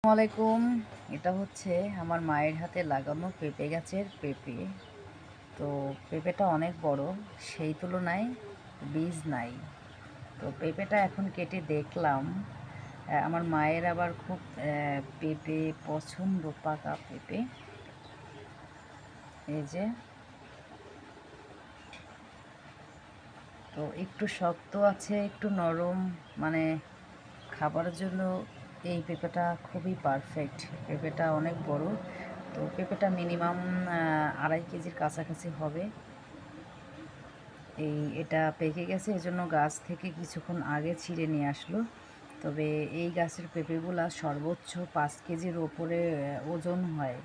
আসসালামু আলাইকুম। এটা হচ্ছে আমার মায়ের হাতে লাগানো পেঁপে গাছের পেঁপে। তো পেঁপেটা অনেক বড়, সেই তুলনায় বীজ নাই। তো পেঁপেটা এখন কেটে দেখলাম। আমার মায়ের আবার খুব পেঁপে পছন্দ, পাকা পেঁপে। এই যে, তো একটু শক্ত আছে, একটু নরম, মানে খাবারের জন্য এই পেঁপেটা খুবই পারফেক্ট। পেঁপেটা অনেক বড়। তো পেঁপেটা মিনিমাম 2.5 কেজির কাছাকাছি হবে। এটা পেকে গেছে, এজন্য গাছ থেকে কিছুক্ষণ আগে ছিঁড়ে নিয়ে আসলো। তবে এই গাছের পেঁপেগুলা সর্বোচ্চ 5 কেজির ওপরে ওজন হয়।